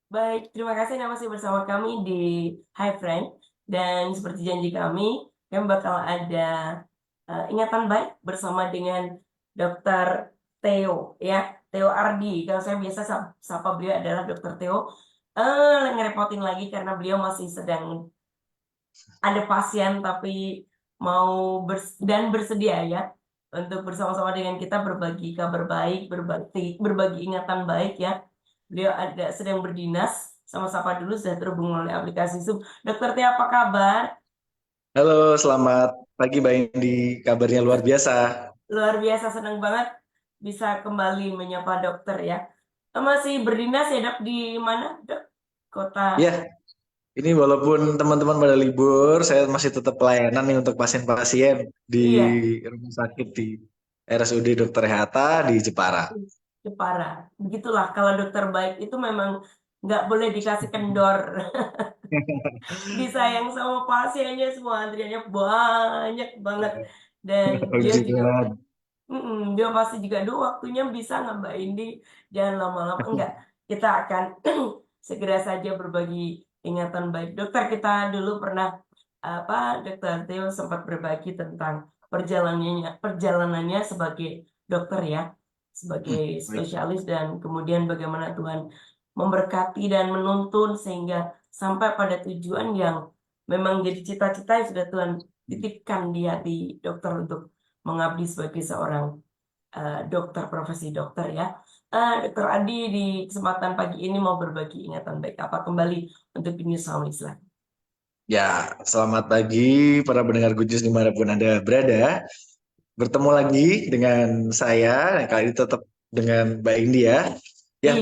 Baik, terima kasih Anda masih bersama kami di Hi Friend. Dan seperti janji kami bakal ada ingatan baik bersama dengan Dokter Theo, ya. Theo Ardi. Kalau saya biasa sapa beliau adalah Dokter Theo. Ngerepotin lagi karena beliau masih sedang ada pasien tapi mau dan bersedia ya untuk bersama-sama dengan kita berbagi kabar baik, berbagi ingatan baik ya. Beliau ada sedang berdinas, sama sapa dulu sudah terhubung oleh aplikasi Zoom. Dokter Tia apa kabar? Halo, selamat pagi Mbak Indi. Kabarnya luar biasa. Luar biasa senang banget bisa kembali menyapa dokter ya. Masih berdinas ya dok di mana dok? Kota. Ya, ini walaupun teman-teman pada libur, saya masih tetap pelayanan nih untuk pasien-pasien di Iya. rumah sakit di RSUD Dr. Hatta di Jepara. Jepara. Begitulah kalau dokter baik itu memang nggak boleh dikasih kendor. Disayang sama pasiennya semua antriannya banyak banget dan dia Puji juga Tuhan. dia pasti juga duh waktunya bisa nggak Mbak Indi jangan lama-lama enggak kita akan segera saja berbagi ingatan baik dokter kita dulu pernah apa dokter Theo sempat berbagi tentang perjalanannya sebagai dokter ya sebagai Baik. spesialis dan kemudian bagaimana Tuhan memberkati dan menuntun sehingga sampai pada tujuan yang memang jadi cita-cita yang sudah Tuhan titipkan di hati dokter untuk mengabdi sebagai seorang dokter profesi dokter ya. Dokter Adi di kesempatan pagi ini mau berbagi ingatan baik apa kembali untuk News Home Islam. Ya, selamat pagi para pendengar Good News dimanapun Anda berada. Bertemu lagi dengan saya, kali ini tetap dengan Mbak Indi ya. Ya,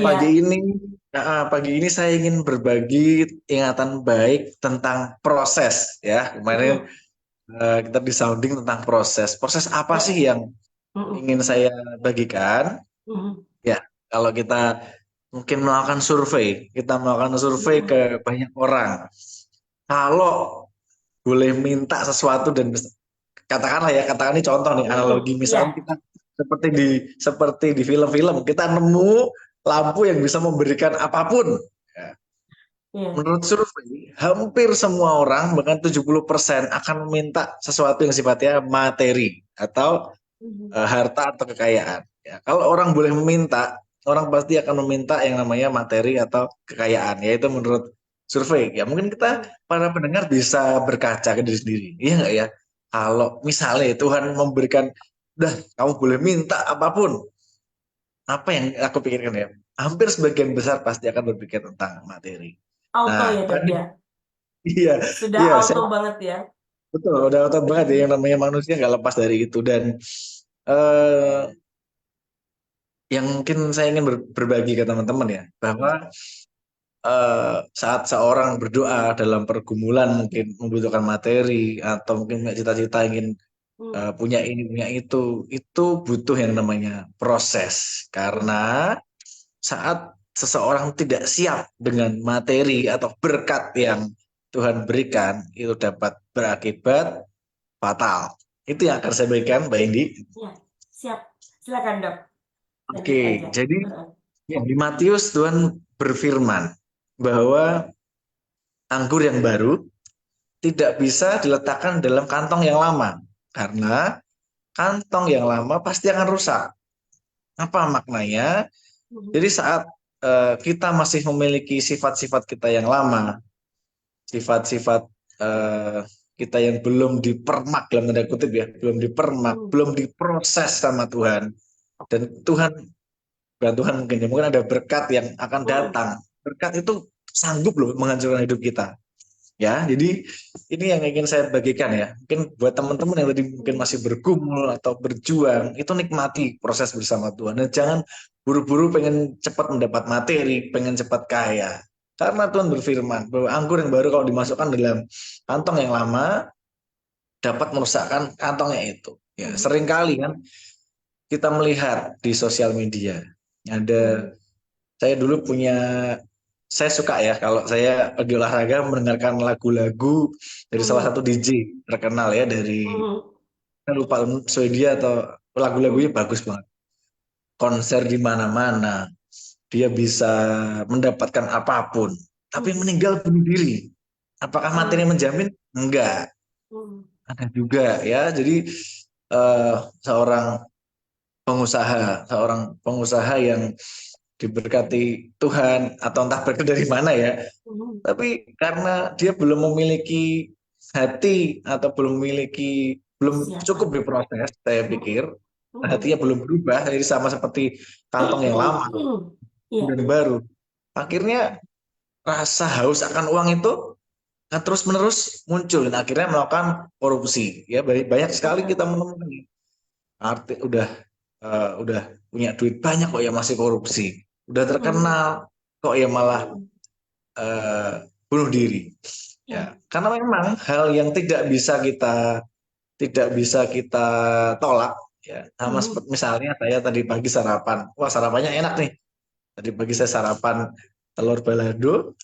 Iya, pagi ini saya ingin berbagi ingatan baik tentang proses ya. Kemarin mm-mm, kita disounding tentang proses. Proses apa sih mm-mm, yang mm-mm, ingin saya bagikan? mm-mm, Ya, kalau kita mungkin melakukan survei, kita melakukan survei mm-mm. ke banyak orang. Kalau boleh minta sesuatu dan katakanlah ya, katakan ini contoh nih analogi, misalnya Iya, kita seperti di film-film, kita nemu lampu yang bisa memberikan apapun. Ya, iya. menurut survei, hampir semua orang, bahkan 70% akan meminta sesuatu yang sifatnya materi atau Mhm. harta atau kekayaan. Ya, kalau orang boleh meminta, orang pasti akan meminta yang namanya materi atau kekayaan, yaitu menurut survei. Ya, mungkin kita para pendengar bisa berkaca ke diri sendiri. Iya nggak ya? Kalau misalnya Tuhan memberikan, dah kamu boleh minta apapun, apa yang aku pikirkan ya? Hampir sebagian besar pasti akan berpikir tentang materi. Auto ya Nah, dok tadi ya. iya, Sudah iya, auto saya banget ya. betul, udah tahu banget ya yang namanya manusia nggak lepas dari itu dan eh, yang mungkin saya ingin berbagi ke teman-teman ya, bahwa saat seorang berdoa dalam pergumulan mungkin membutuhkan materi atau mungkin punya cita-cita ingin Hmm. punya ini punya itu butuh yang namanya proses. Karena Hmm. saat seseorang tidak siap dengan materi atau berkat yang Tuhan berikan, itu dapat berakibat fatal. Itu yang akan saya berikan, Mbak Indi. Ya, siap. Silakan dok. Lanjut Oke, aja. jadi Heeh. ya, di Matius Tuhan berfirman bahwa anggur yang baru tidak bisa diletakkan dalam kantong yang lama karena kantong yang lama pasti akan rusak. Apa maknanya? Mhm. Jadi saat kita masih memiliki sifat-sifat kita yang lama, sifat-sifat eh, kita yang belum dipermak dalam tanda kutip ya, belum dipermak, Hmm. belum diproses sama Tuhan. Dan Tuhan, bukan Tuhan mungkin ya, mungkin ada berkat yang akan Hmm. datang. Berkat itu sanggup loh menghancurkan hidup kita. Ya, jadi ini yang ingin saya bagikan ya. Mungkin buat teman-teman yang tadi mungkin Hmm. masih bergumul atau berjuang, itu nikmati proses bersama Tuhan. Dan jangan buru-buru pengen cepat mendapat materi, pengen cepat kaya. Karena Tuhan berfirman bahwa anggur yang baru kalau dimasukkan dalam kantong yang lama dapat merusakkan kantongnya itu. Ya, Hmm. seringkali kan kita melihat di sosial media ada, Hmm. saya dulu punya, saya suka ya kalau saya lagi olahraga mendengarkan lagu-lagu dari salah Hmm. satu DJ terkenal ya dari, Hmm. saya lupa Swedia atau lagu-lagunya Hmm. bagus banget. Konser di mana-mana, dia bisa mendapatkan apapun, tapi Hmm. meninggal bunuh diri. Apakah materi Hmm. menjamin? Enggak. Hmm. Ada juga ya. Jadi eh, seorang seorang pengusaha yang diberkati Tuhan atau entah berkat dari mana ya, Hmm. tapi karena dia belum memiliki hati atau belum cukup Kesiapan. diproses, saya Hmm. pikir Hmm. hatinya belum berubah, jadi sama seperti kantong yang lama Iya. dan baru. Akhirnya rasa haus akan uang itu akan terus-menerus muncul dan akhirnya melakukan korupsi. Ya banyak sekali Iya. kita menemukan udah punya duit banyak kok ya masih korupsi. Udah Hmm. terkenal kok ya malah Hmm. eh, bunuh diri. Iya. Ya, karena memang hal yang tidak bisa kita tolak ya. Sama Hmm. seperti misalnya saya tadi pagi sarapan. Wah, sarapannya enak nih. Tadi pagi saya sarapan telur balado,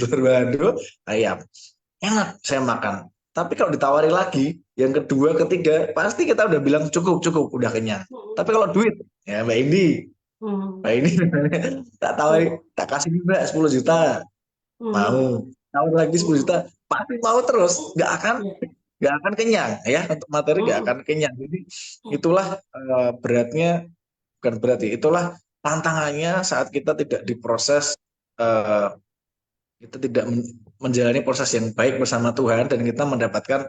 telur balado, ayam. Enak saya makan. Tapi kalau ditawari lagi, yang kedua, ketiga, pasti kita udah bilang cukup, cukup, udah kenyang. Hmm. Tapi kalau duit, ya Mbak Hmm. Indi tak tawari, Iya. tak kasih juga 10 juta, Hmm. mau. Tawar lagi 10 Hmm. juta, pasti mau terus, Iya. nggak akan kenyang ya untuk materi nggak Hmm. akan kenyang. Jadi Iya. itulah beratnya, bukan berarti, itulah tantangannya saat kita tidak diproses, eh, kita tidak menjalani proses yang baik bersama Tuhan dan kita mendapatkan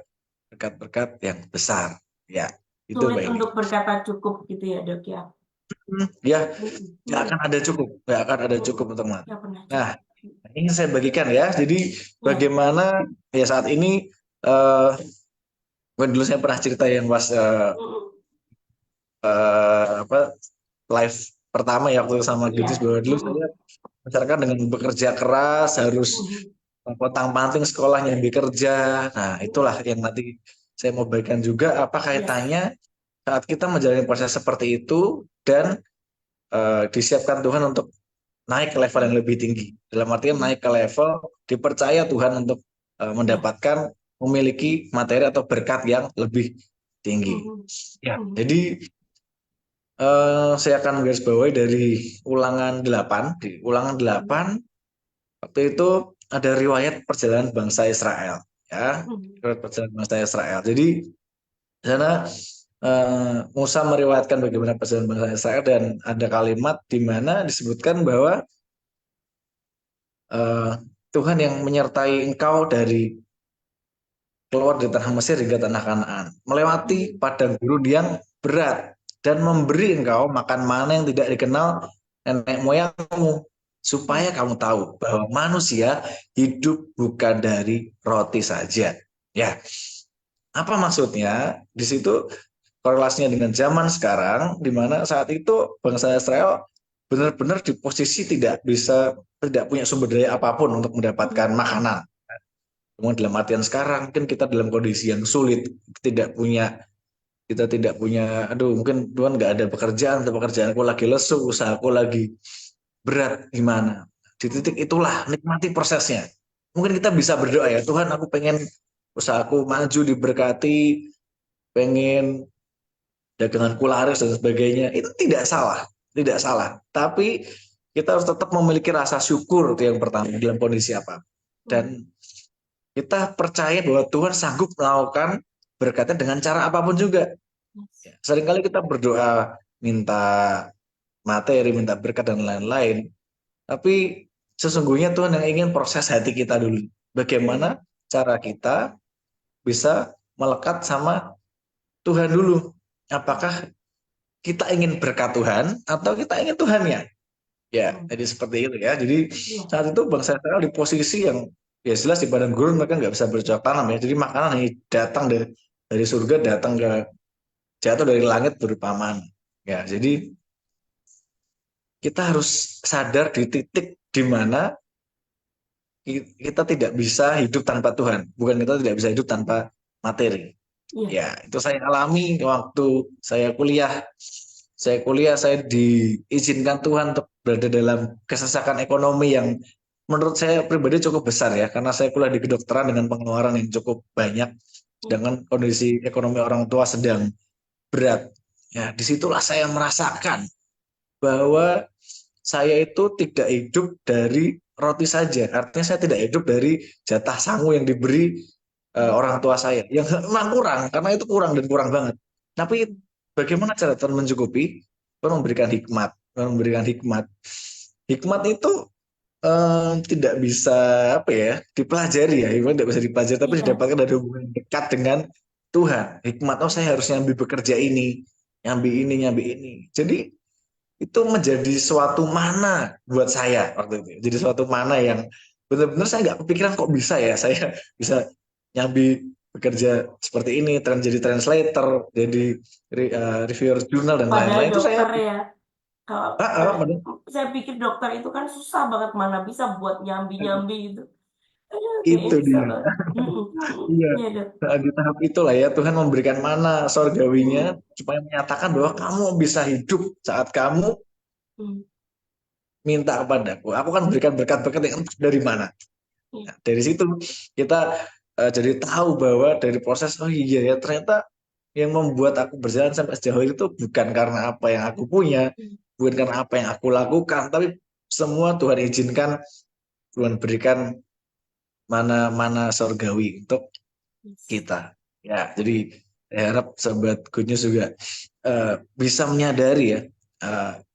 berkat-berkat yang besar. Ya, itu Sulit Mbak Indi. untuk berkata cukup gitu ya, Dok ya. Ya, Hmm. nggak Hmm. akan ada cukup, nggak akan ada cukup Hmm. untuk materi. Ya pernah Nah, cukup. ini saya bagikan ya. Jadi Ya. bagaimana ya saat ini, eh dulu saya pernah cerita yang pas Hmm. apa live pertama ya waktu sama Iya. Gitis, bahwa dulu Hmm. saya masyarakat dengan bekerja keras harus Hmm. potang-panting sekolah nyambi kerja. Nah, itulah Hmm. yang nanti saya mau bagikan juga apa Yes. kaitannya saat kita menjalani proses seperti itu dan disiapkan Tuhan untuk naik ke level yang Hmm. lebih tinggi. Dalam artian Hmm. naik ke level dipercaya Tuhan untuk Ya. mendapatkan memiliki materi atau berkat yang lebih tinggi. Hmm. Ya, Hmm. jadi saya akan menggarisbawahi dari ulangan 8. Di ulangan Hmm. 8 waktu itu ada riwayat perjalanan bangsa Israel, ya, Hmm. riwayat perjalanan bangsa Israel. Jadi di sana Musa meriwayatkan bagaimana perjalanan bangsa Israel dan ada kalimat di mana disebutkan bahwa eh, Tuhan yang menyertai engkau dari keluar dari tanah Mesir hingga tanah Kanaan, melewati Hmm. padang gurun yang berat dan memberi engkau makan mana yang tidak dikenal nenek moyangmu, supaya Hmm. kamu tahu bahwa manusia hidup bukan dari roti saja. Ya, apa maksudnya? Di situ korelasinya dengan zaman sekarang, di mana saat itu bangsa Israel benar-benar di posisi tidak punya sumber daya apapun untuk mendapatkan Hmm. makanan. Kemudian dalam artian sekarang mungkin kita dalam kondisi yang sulit, tidak punya kita tidak punya, aduh mungkin Tuhan nggak ada pekerjaan, atau pekerjaanku lagi lesu, usahaku lagi berat, gimana? Di titik Hmm. itulah nikmati prosesnya. Mungkin kita bisa berdoa ya, Tuhan aku pengen usahaku maju diberkati, pengen daganganku laris dan sebagainya. Itu tidak salah, tidak salah. Tapi kita harus tetap memiliki rasa syukur itu yang pertama dalam kondisi apa. Hmm. Dan kita percaya bahwa Tuhan sanggup melakukan berkatnya dengan cara apapun juga. Yes. Seringkali kita berdoa minta materi, minta berkat dan lain-lain. Tapi sesungguhnya Tuhan yang ingin proses hati kita dulu. Hmm. Bagaimana cara kita bisa melekat sama Tuhan dulu. Apakah kita ingin berkat Tuhan atau kita ingin Tuhannya? Ya, Hmm. jadi seperti itu ya. Jadi Iya. saat itu bangsa Israel di posisi yang ya jelas di padang gurun mereka nggak bisa bercocok tanam ya. Jadi makanan hanya datang dari surga, datang jatuh dari langit berupa mana. Ya, jadi kita harus sadar di titik di mana kita tidak bisa hidup tanpa Tuhan. Bukan kita tidak bisa hidup tanpa materi. Iya. Ya, itu saya alami waktu saya kuliah. Saya diizinkan Tuhan untuk berada dalam kesesakan ekonomi yang menurut saya pribadi cukup besar ya, karena saya kuliah di kedokteran dengan pengeluaran yang cukup banyak, Iya. sedangkan kondisi ekonomi orang tua sedang berat. Ya, disitulah saya merasakan bahwa saya itu tidak hidup dari roti saja. Artinya saya tidak hidup dari jatah sangu yang diberi orang tua saya. Yang memang kurang, karena itu kurang dan kurang banget. Tapi bagaimana cara Tuhan mencukupi? Tuhan memberikan hikmat. Tuhan memberikan hikmat. Hikmat itu tidak bisa apa ya dipelajari ya. Hikmat tidak bisa dipelajari, tapi Iya. didapatkan dari hubungan dekat dengan Tuhan. Hikmat, oh saya harus nyambi bekerja ini, nyambi ini, nyambi ini. Jadi itu menjadi suatu mana buat saya waktu itu. Jadi suatu mana yang benar-benar saya nggak kepikiran kok bisa ya saya bisa nyambi bekerja seperti ini, jadi translator, jadi reviewer jurnal dan Padahal lain-lain. Itu saya dokter ya, kalau benar. saya pikir dokter itu kan susah banget, mana bisa buat nyambi-nyambi gitu. Aduh, kayaknya Itu bisa dia. banget. Iya. Iya dok. Nah, di tahap itulah ya Tuhan memberikan mana sorgawinya Mm, supaya menyatakan bahwa kamu bisa hidup saat kamu mm, minta kepadaku. Aku kan berikan berkat-berkat yang entah dari mana. iya. Nah, dari situ kita jadi tahu bahwa dari proses, oh iya ya ternyata yang membuat aku berjalan sampai sejauh itu bukan karena apa yang aku punya, Mm, bukan karena apa yang aku lakukan, tapi semua Tuhan izinkan, Tuhan berikan mana-mana sorgawi untuk yes. kita. Ya, jadi saya harap sobat Good News juga bisa menyadari ya,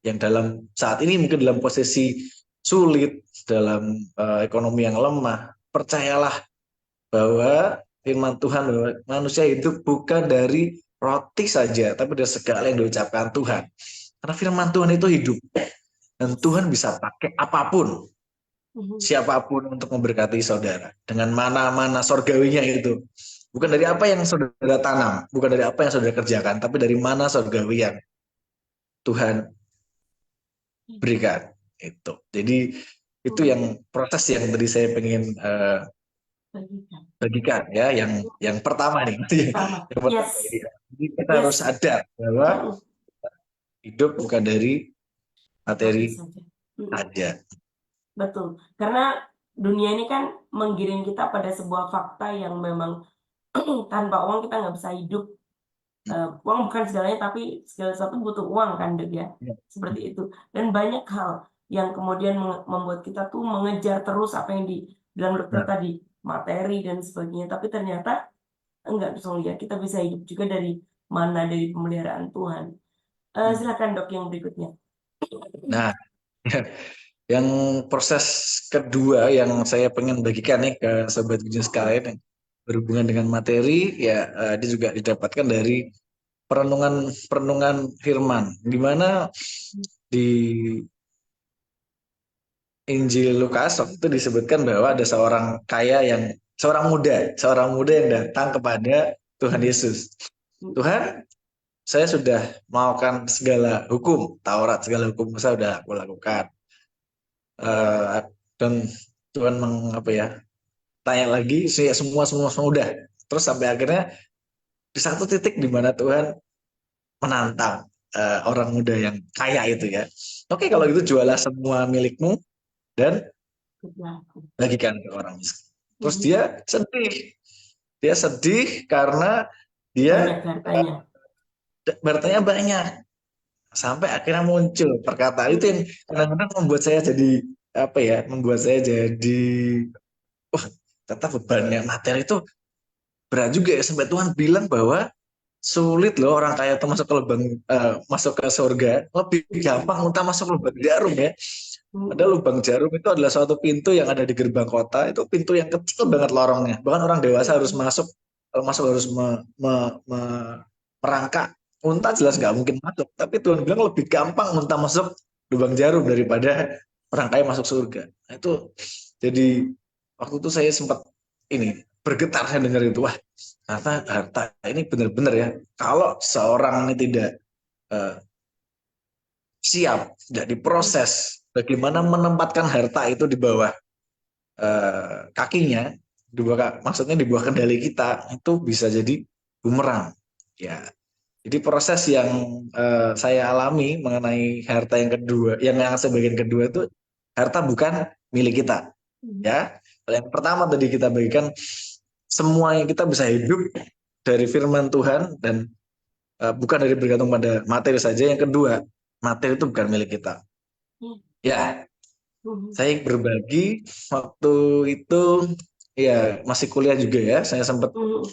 yang dalam saat ini mungkin dalam posisi sulit, dalam ekonomi yang lemah, percayalah bahwa firman Tuhan bahwa manusia hidup bukan dari roti saja, tapi dari segala yang diucapkan Tuhan. Karena firman Tuhan itu hidup dan Yes. Tuhan bisa pakai apapun, Mhm. siapapun untuk memberkati saudara dengan mana-mana sorgawinya itu. Bukan dari apa yang saudara tanam, bukan dari apa yang saudara kerjakan, tapi dari mana sorgawi yang Tuhan berikan itu. Jadi itu Mhm. yang proses yang tadi saya pengen Bagikan. bagikan ya, yang pertama nih. Sama. Yang pertama ini. Yes. Jadi kita harus Yes. sadar bahwa Mm-mm. hidup bukan dari Roti materi saja. Mm-mm. saja. Betul. Karena dunia ini kan menggiring kita pada sebuah fakta yang memang tanpa uang kita nggak bisa hidup. Uang bukan segalanya, tapi segala sesuatu butuh uang kan, Dok ya. Seperti itu. Dan banyak hal yang kemudian membuat kita tuh mengejar terus apa yang dibilang dokter Nah, tadi, materi dan sebagainya. Tapi ternyata enggak, Soalnya kita bisa hidup juga dari mana, dari pemeliharaan Tuhan. Silakan Dok yang berikutnya. nah, yang proses kedua yang saya pengen bagikan nih ke sobat bisnis sekalian yang berhubungan dengan materi ya, dia juga didapatkan dari perenungan perenungan firman, di mana di Injil Lukas waktu itu disebutkan bahwa ada seorang muda yang datang kepada Tuhan Yesus. Tuhan, saya sudah melakukan segala hukum, Taurat, segala hukum saya sudah aku lakukan. Eh, dan Tuhan mengapa ya? Tanya lagi, saya semua udah. Terus sampai akhirnya di satu titik di mana Tuhan menantang orang muda yang kaya itu ya. Oke, kalau gitu jualah semua milikmu dan bagikan ke orang miskin. Terus dia sedih karena Banyak dia hartanya. bertanya banyak. Sampai akhirnya muncul perkataan itu yang kadang-kadang membuat saya jadi apa ya, membuat saya jadi wah, ternyata bebannya materi itu berat juga ya, sampai Tuhan bilang bahwa sulit loh orang kaya itu masuk ke lubang, masuk ke surga lebih gampang entah masuk lubang jarum ya. Padahal lubang jarum itu adalah suatu pintu yang ada di gerbang kota, itu pintu yang kecil banget lorongnya, bahkan orang dewasa harus masuk, kalau masuk harus merangkak. Unta jelas nggak mungkin masuk, tapi Tuhan bilang lebih gampang unta masuk lubang jarum daripada orang kaya masuk surga. Nah, itu jadi waktu itu saya sempat ini bergetar, saya dengar itu, wah harta harta ini benar-benar ya, kalau seorang ini tidak eh, siap, tidak diproses bagaimana menempatkan harta itu di bawah kakinya, maksudnya di bawah kendali kita, itu bisa jadi bumerang ya. Jadi proses yang saya alami mengenai harta yang kedua, yang sebagian kedua itu, harta bukan milik kita ya. Yang pertama tadi kita bagikan, semua yang kita bisa hidup dari firman Tuhan dan bukan dari bergantung pada materi saja. Yang kedua, materi itu bukan milik kita Ya, Mhm. saya berbagi waktu itu ya masih kuliah juga ya. Saya sempat Mhm.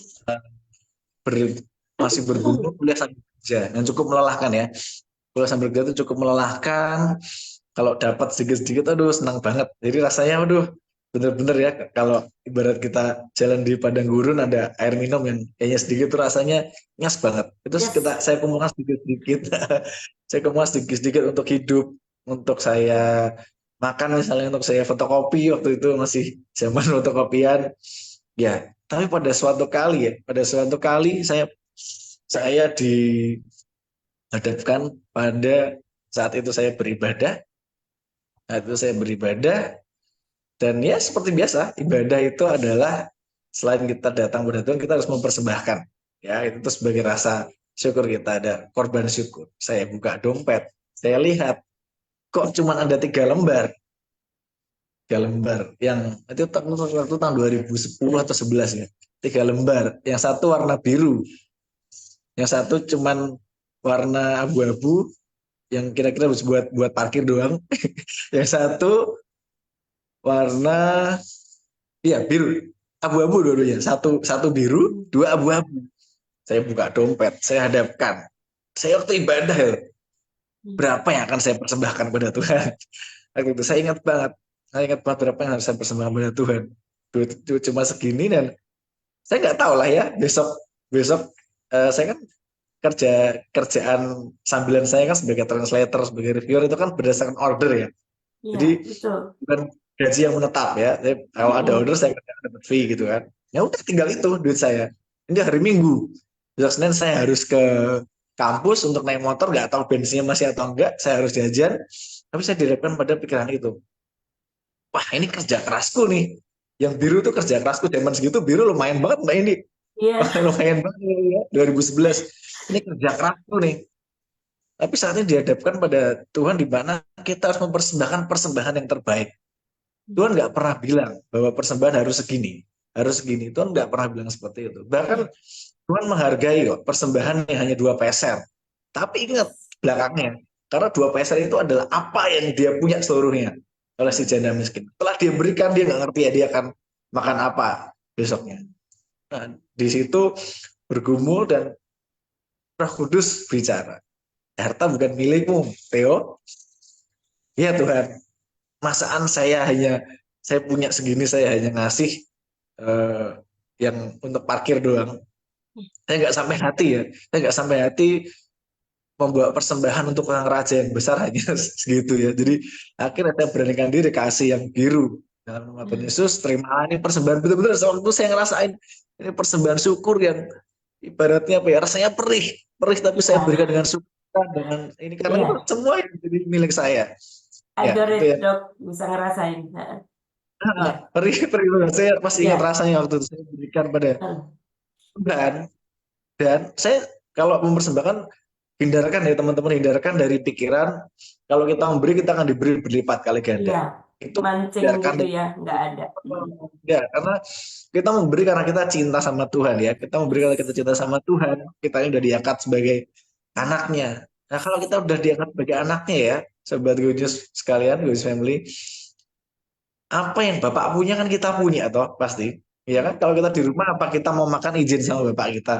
ber- masih bergumul kuliah sambil kerja yang cukup melelahkan ya. Kuliah sambil kerja itu cukup melelahkan. Kalau dapat sedikit-sedikit, aduh senang banget. Jadi rasanya, aduh bener-bener ya. Kalau ibarat kita jalan di padang gurun ada air minum yang kayaknya sedikit tuh rasanya nyas banget. Itu Yes. saya kumpulkan sedikit-sedikit. Saya kumpulkan sedikit-sedikit untuk hidup, untuk saya makan misalnya, untuk saya fotokopi waktu itu masih zaman fotokopian. Ya, tapi pada suatu kali saya dihadapkan pada saat itu saya beribadah. Saat itu saya beribadah dan ya seperti biasa, ibadah itu adalah selain kita datang pada Tuhan, kita harus mempersembahkan. Ya, itu tuh sebagai rasa syukur kita ada korban syukur. Saya buka dompet, saya lihat kok cuma ada 3 lembar. 3 lembar yang itu tahun 2010 atau 11 ya. 3 lembar. Yang satu warna biru, yang satu cuman warna abu-abu yang kira-kira harus buat buat parkir doang. Yang satu warna iya biru, abu-abu dua-duanya. Satu satu biru, Mhm. dua abu-abu. Saya buka dompet, saya hadapkan. Saya waktu ibadah ya, Mhm. berapa yang akan saya persembahkan pada Tuhan. Waktu itu saya ingat banget. Saya ingat banget berapa yang harus saya persembahkan pada Tuhan. Duit itu cuma segini dan saya nggak tahu lah ya besok besok saya kan kerjaan sambilan saya kan sebagai translator, sebagai reviewer itu kan berdasarkan order ya. Iya, Jadi betul. bukan gaji yang menetap ya. Kalau ada Mhm. order saya dapat fee gitu kan. Ya udah tinggal itu duit saya. Ini hari Minggu. Besok Senin saya harus ke kampus untuk naik motor, nggak tahu bensinnya masih atau enggak. Saya harus jajan. Tapi saya dihadapkan pada pikiran itu. Wah ini kerja kerasku nih. Yang biru tuh kerja kerasku zaman segitu biru lumayan banget mbak ini. Iya. Lumayan banget ya. 2011. Ini kerja kerasku nih. Tapi saat ini dihadapkan pada Tuhan di mana kita harus mempersembahkan persembahan yang terbaik. Tuhan nggak pernah bilang bahwa persembahan harus segini, harus segini. Tuhan nggak pernah bilang seperti itu. Bahkan Iya. Tuhan menghargai kok persembahan yang hanya 2 peser. Tapi ingat Yes. belakangnya, karena 2 peser itu adalah apa yang dia punya seluruhnya oleh si janda miskin. Setelah dia berikan, dia nggak ngerti ya dia akan makan apa besoknya. Nah, di situ bergumul dan Roh Kudus bicara. Harta bukan milikmu, Theo. Ya Tuhan, masaan saya punya segini saya hanya ngasih eh, yang untuk parkir doang. Saya nggak sampai hati ya, saya nggak sampai hati membawa persembahan untuk orang raja yang besar hanya segitu ya. Jadi akhirnya saya beranikan diri kasih yang biru dalam nama Tuhan Nah, Yesus. Terima ini persembahan betul-betul. Waktu saya ngerasain ini persembahan syukur yang ibaratnya apa ya rasanya perih, perih tapi saya berikan iya. dengan suka dengan ini karena itu Iya. semua yang jadi milik saya. I Ya got itu it, ya. Dok. Bisa ngerasain. Heeh. Iya. Perih, perih banget. Saya masih ingat Iya. rasanya waktu itu saya berikan pada Heeh. Tuhan. Dan saya kalau mempersembahkan hindarkan ya teman-teman, hindarkan dari pikiran kalau kita memberi kita akan diberi berlipat kali Iya. ganda. Itu Mancing hindarkan gitu dari ya. Nggak ada. Mhm. ya karena kita memberi karena kita cinta sama Tuhan ya. Kita memberi karena kita Yes. cinta sama Tuhan. Kita ini udah diangkat sebagai anaknya. Nah kalau kita udah diangkat sebagai anaknya ya, sobat Gojus sekalian, Gojus family, apa yang Bapak punya kan kita punya toh pasti. Ya kan kalau kita di rumah apa kita mau makan izin sama Bapak kita.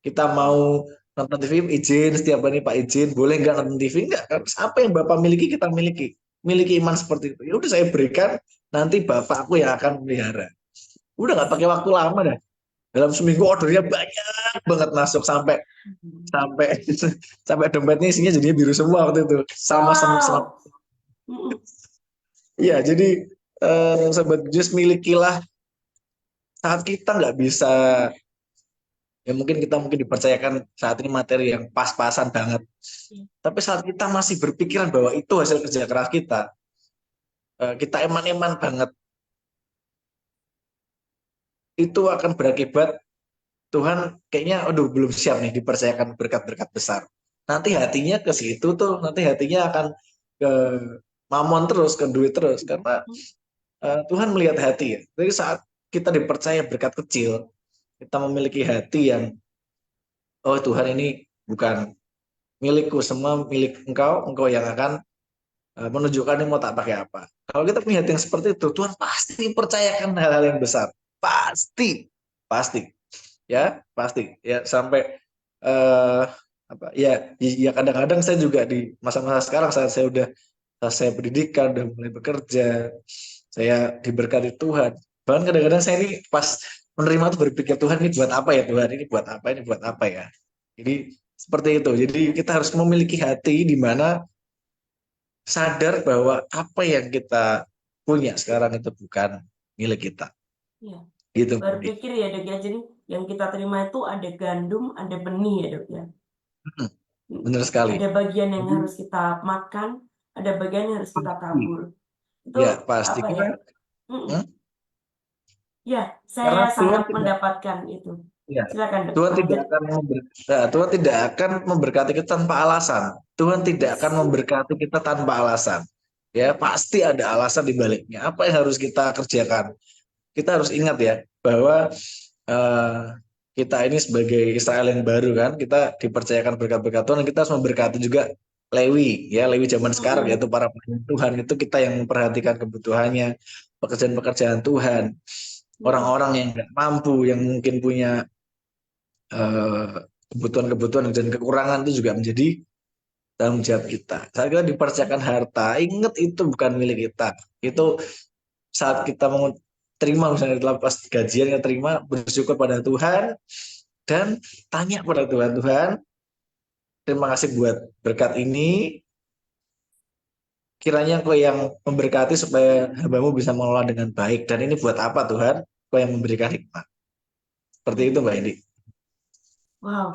Kita mau nonton TV izin setiap hari Pak izin, boleh nggak nonton TV nggak? Kan apa yang Bapak miliki kita miliki. Miliki iman seperti itu. Ya udah saya berikan nanti Bapakku yang akan melihara. Udah nggak pakai waktu lama dah. Dalam seminggu ordernya banyak banget masuk sampai sampai sampai dompetnya isinya jadinya biru semua waktu itu. Sama Wow. Mhm. ya jadi sobat Jus milikilah saat kita nggak bisa ya mungkin kita mungkin dipercayakan saat ini materi yang pas-pasan banget tapi saat kita masih berpikiran bahwa itu hasil kerja keras kita kita eman-eman banget itu akan berakibat Tuhan kayaknya aduh belum siap nih dipercayakan berkat-berkat besar nanti hatinya ke situ tuh nanti hatinya akan ke mamon terus ke duit terus karena Tuhan melihat hati ya jadi saat kita dipercaya berkat kecil kita memiliki hati yang oh Tuhan ini bukan milikku semua milik engkau engkau yang akan menunjukkan ini mau tak pakai apa. Kalau kita punya hati yang seperti itu, Tuhan pasti percayakan hal-hal yang besar. Pasti, pasti, ya, pasti. Ya sampai eh apa? Ya, ya kadang-kadang saya juga di masa-masa sekarang saat saya udah selesai pendidikan, udah mulai bekerja, saya diberkati Tuhan. Bahkan kadang-kadang saya ini pas menerima tuh berpikir Tuhan ini buat apa ya Tuhan, ini buat apa, ini buat apa ya. Jadi seperti itu. Jadi kita harus memiliki hati di mana sadar bahwa apa yang kita punya sekarang itu bukan milik kita. Iya. Gitu, Mbak Indi. Berpikir ya dok ya, jadi yang kita terima itu ada gandum, ada benih ya dok ya. Hmm, benar sekali. Ada bagian yang Jadi harus kita makan, ada bagian yang harus kita pasti, tabur. Itu ya pasti. apa ya? Hmm, Ya, saya karena Tuhan sangat tidak, mendapatkan itu. ya, Silakan dok, Tuhan tidak lanjut. akan Tuhan tidak akan memberkati kita tanpa alasan. Tuhan tidak akan Yes. memberkati kita tanpa alasan. Ya, pasti ada alasan di baliknya. Apa yang harus kita kerjakan? Kita harus ingat ya bahwa eh, kita ini sebagai Israel yang baru kan, kita dipercayakan berkat-berkat Tuhan, kita harus memberkati juga Lewi, ya Lewi zaman sekarang Mm-mm. yaitu para pelayan Tuhan itu kita yang memperhatikan kebutuhannya, pekerjaan-pekerjaan Tuhan, Mm-mm. orang-orang yang nggak mampu, yang mungkin punya eh, kebutuhan-kebutuhan dan kekurangan itu juga menjadi tanggung jawab kita. Saat kita dipercayakan harta, ingat itu bukan milik kita. Itu saat kita mau terima misalnya pas gajian kita terima bersyukur pada Tuhan dan tanya pada Tuhan, Tuhan terima kasih buat berkat ini, kiranya Engkau yang memberkati supaya hambamu bisa mengelola dengan baik dan ini buat apa Tuhan? Engkau yang memberikan hikmah. Seperti itu Mbak Indi. Wow.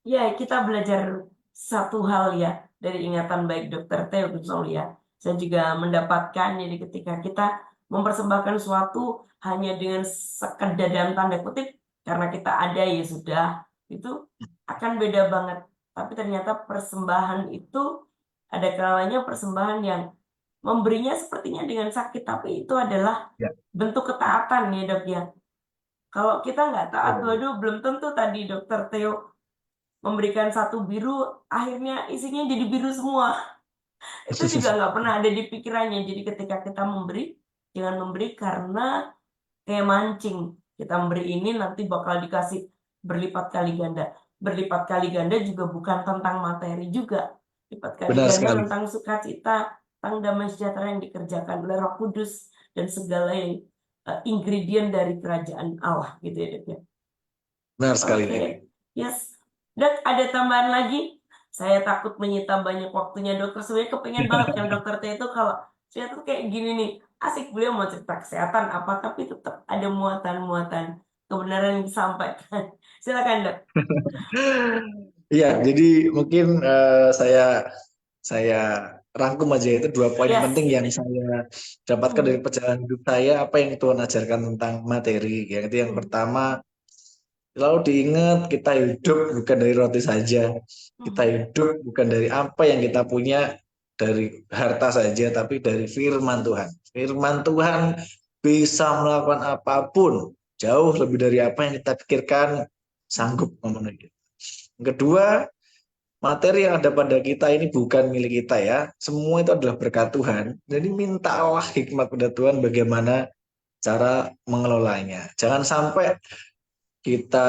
Ya, kita belajar satu hal ya dari ingatan baik Dokter Teo Gusol ya. Saya juga mendapatkan jadi ketika kita mempersembahkan sesuatu hanya dengan sekedar dalam tanda kutip karena kita ada ya sudah itu akan beda banget. Tapi ternyata persembahan itu ada kalanya persembahan yang memberinya sepertinya dengan sakit tapi itu adalah Ya, bentuk ketaatan ya dok ya. Kalau kita nggak taat, betul. waduh belum tentu tadi Dokter Teo memberikan satu biru, akhirnya isinya jadi biru semua. Itu juga nggak pernah ada di pikirannya. Jadi ketika kita memberi, jangan memberi karena kayak mancing. Kita memberi ini nanti bakal dikasih berlipat kali ganda. Berlipat kali ganda juga bukan tentang materi juga. Lipat kali Benar ganda sekali. tentang sukacita, tentang damai sejahtera yang dikerjakan oleh Roh Kudus dan segala yang ingredient dari kerajaan Allah gitu ya, Dok, ya. Benar sekali Oke, Lady. yes. Dok, ada tambahan lagi? Saya takut menyita banyak waktunya dokter. Sebenarnya kepengen banget kan dokter T itu kalau saya tuh kayak gini nih. Asik beliau mau cerita kesehatan apa, tapi tetap ada muatan-muatan kebenaran yang disampaikan. Silakan dok. Iya, jadi mungkin saya rangkum aja itu dua poin penting Yes. yang saya dapatkan dari Hmm. perjalanan hidup saya, apa yang Tuhan ajarkan tentang materi. Yang itu yang Hmm. pertama, selalu diingat kita hidup bukan dari roti saja. Kita Hmm. hidup bukan dari apa yang kita punya dari harta saja, tapi dari firman Tuhan. Firman Tuhan bisa melakukan apapun, jauh lebih dari apa yang kita pikirkan sanggup memenuhi. Yang kedua, materi yang ada pada kita ini bukan milik kita ya. Semua itu adalah berkat Tuhan. Jadi minta Allah hikmat pada Tuhan bagaimana cara mengelolanya. Jangan sampai kita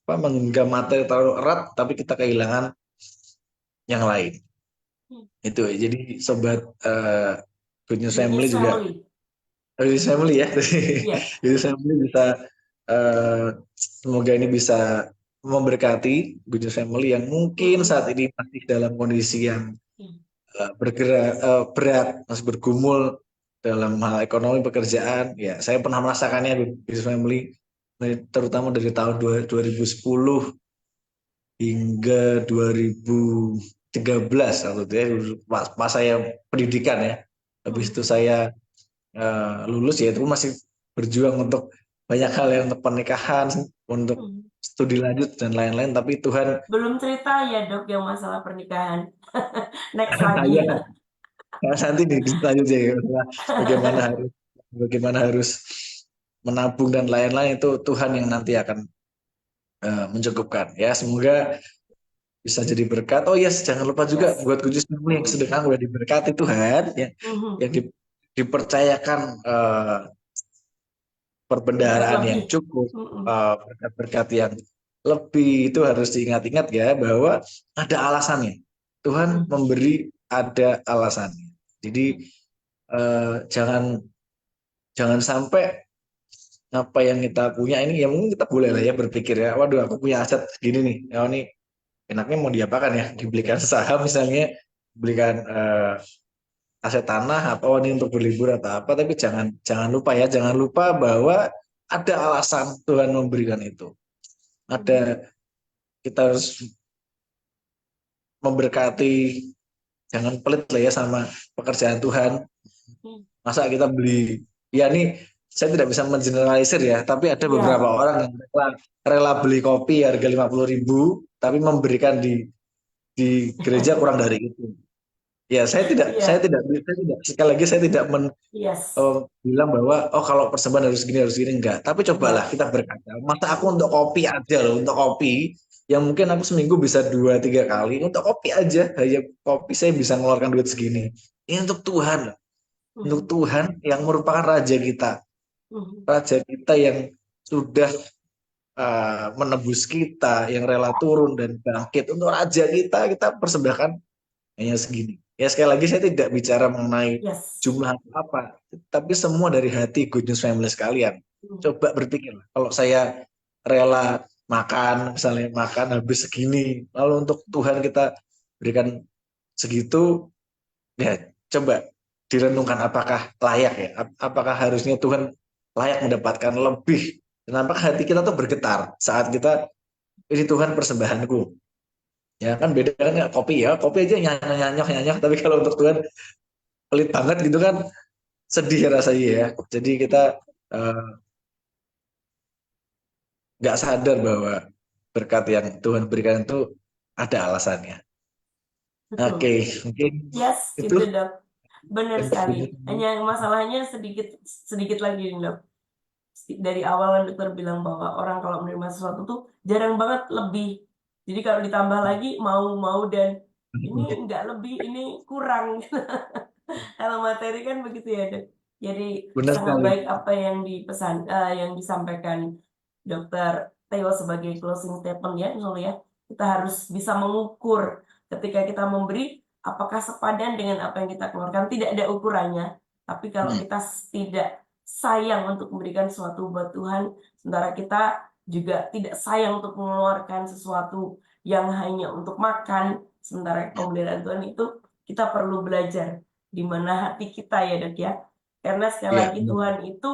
menggenggam materi terlalu erat, tapi kita kehilangan yang lain. Hmm. Itu ya. Jadi sobat Good News Good Family News juga, Family. Good News Family ya. Iya. Good News Family bisa eh, semoga ini bisa memberkati Good News Family yang mungkin Hmm. saat ini masih dalam kondisi yang Hmm. bergerak berat, masih bergumul dalam hal ekonomi pekerjaan. Ya, saya pernah merasakannya Good News Family terutama dari tahun 2010 hingga 2013 waktu itu ya, pas saya pendidikan ya. Habis Hmm. itu saya lulus ya itu masih berjuang untuk banyak hal ya untuk pernikahan, untuk Hmm. studi lanjut dan lain-lain. Tapi Tuhan, Belum cerita ya dok yang masalah pernikahan. Next lagi. ya nanti lanjut ya bagaimana harus bagaimana harus menabung dan lain-lain itu Tuhan yang nanti akan mencukupkan ya. Semoga bisa jadi berkat. Oh yes, jangan lupa juga Yes. buat Good News Family yang sedang udah diberkati Tuhan, Mhm. yang dipercayakan Berkat perbendaharaan yang lebih. cukup, Mhm. berkat-berkat yang lebih itu harus diingat-ingat ya bahwa ada alasannya. Tuhan Mhm. memberi ada alasannya. Jadi jangan jangan sampai apa yang kita punya ini ya mungkin kita boleh lah ya berpikir ya, waduh aku punya aset gini nih, oh ini enaknya mau diapakan ya? Dibelikan saham misalnya, belikan aset tanah atau ini untuk berlibur atau apa, tapi jangan jangan lupa ya, jangan lupa bahwa ada alasan Tuhan memberikan itu. Mhm. Ada kita harus memberkati, jangan pelit lah ya sama pekerjaan Tuhan. Mhm. Masa kita beli, ya ini saya tidak bisa mengeneralisir ya, tapi ada beberapa Iya. orang yang rela beli kopi harga 50.000, tapi memberikan di gereja kurang dari itu. Ya, Iya. saya tidak, sekali lagi saya tidak Yes. bilang bahwa oh kalau persembahan harus gini enggak. Tapi cobalah Enggak. kita berkata, masa aku untuk kopi aja loh, untuk kopi yang mungkin aku seminggu bisa 2 3 kali untuk kopi aja, hanya kopi saya bisa mengeluarkan duit segini. Ini untuk Tuhan, untuk Mhm. Tuhan yang merupakan Mhm. raja kita yang sudah menebus kita, yang rela turun dan bangkit untuk raja kita persembahkan hanya segini. Ya sekali lagi saya tidak bicara mengenai Yes. jumlah apa, tapi semua dari hati Good News Family sekalian. Mhm. Coba berpikir, kalau saya rela makan, misalnya makan habis segini, lalu untuk Tuhan kita berikan segitu, ya coba direnungkan apakah layak ya, apakah harusnya Tuhan layak mendapatkan lebih, dan apakah hati kita tuh bergetar saat kita ini Tuhan persembahanku. Ya kan beda kan ya, kopi aja nyanyok, tapi kalau untuk Tuhan pelit banget gitu kan, sedih rasanya ya. Jadi kita eh, nggak sadar bahwa berkat yang Tuhan berikan itu ada alasannya. Oke, Betul. mungkin Yes, itu itu Dok. Benar yang sekali. ini. Hanya masalahnya sedikit sedikit lagi nih, Dok. Dari awal kan dokter bilang bahwa orang kalau menerima sesuatu tuh jarang banget lebih. Jadi kalau ditambah lagi mau dan ini enggak lebih, ini kurang. Kalau materi kan begitu ya, Dok. Jadi Benar sangat sekali. baik apa yang yang disampaikan Dokter Theo sebagai closing statement ya, misalnya ya. Kita harus bisa mengukur ketika kita memberi apakah sepadan dengan apa yang kita keluarkan. Tidak ada ukurannya. Tapi kalau Hmm. kita tidak sayang untuk memberikan sesuatu buat Tuhan, sementara kita juga tidak sayang untuk mengeluarkan sesuatu yang hanya untuk makan, sementara Ya, pembelian Tuhan itu kita perlu belajar di mana hati kita ya Dok ya. Karena sekali ya, lagi Tuhan itu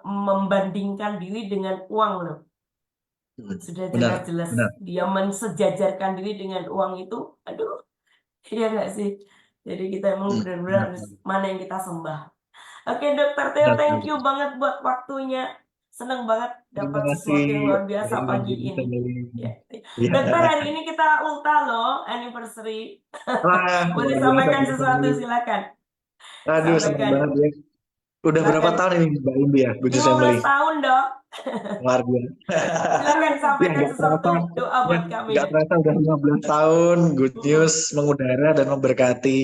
membandingkan diri dengan uang loh. hmm. Sudah Benar, jelas-jelas benar. dia mensejajarkan diri dengan uang itu. Aduh, iya nggak sih? Jadi kita emang Hmm. benar-benar Benar harus sekali. mana yang kita sembah. Oke, Dokter Theo, Benar thank sekali. you banget buat waktunya. Seneng banget Terima dapat kasih sesuatu yang luar biasa dari pagi Good ini. Family. Ya. Ya. Dokter, hari ini kita ulta loh, anniversary. Wah, Boleh luar biasa sampaikan Good sesuatu, Family. silakan. Aduh, senang Sampaikan. banget ya. Udah berapa Silakan. tahun ini Mbak Indi ya, Good News Family? 15 tahun, Dok. Luar biasa. Silakan Ya sampaikan nggak terasa, sesuatu doa ya buat kami, nggak Dok. terasa udah 15 tahun Good News Mm-mm. mengudara dan memberkati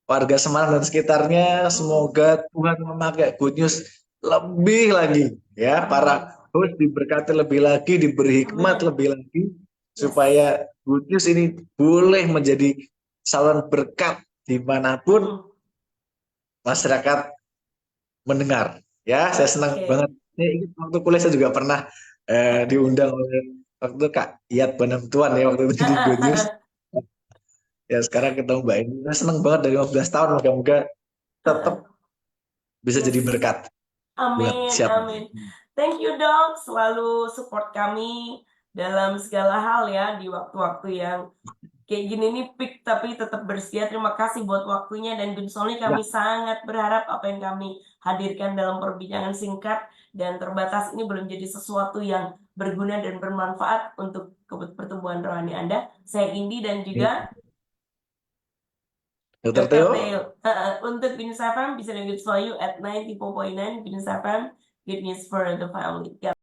warga Semarang dan sekitarnya. Mm-mm. Semoga Tuhan memakai Good News lebih lagi ya, Amin. para host diberkati lebih lagi, diberi hikmat Amin. lebih lagi Yes. supaya Good News ini boleh menjadi saluran berkat dimanapun Mm-mm. masyarakat mendengar. Ya, saya senang Oke. banget. Ini ingat waktu kuliah saya juga pernah diundang oleh waktu itu Kak Iyat Banamtuan ya waktu itu di Good News. Ya sekarang ketemu Mbak ini. Saya senang banget dari 15 tahun. Moga-moga tetap bisa jadi Yes. berkat buat Amin, siapa. amin. Thank you, Dok. Selalu support kami dalam segala hal ya di waktu-waktu yang kayak gini nih peak tapi tetap bersedia. Terima kasih buat waktunya dan Gunsolnya Ya, kami sangat berharap apa yang kami hadirkan dalam perbincangan singkat dan terbatas ini belum jadi sesuatu yang berguna dan bermanfaat untuk pertumbuhan rohani Anda. Saya Indi dan juga Dokter Dr. Theo. Theo. Untuk Binus FM bisa di for you at 94.9 Binus FM. Good news for the family.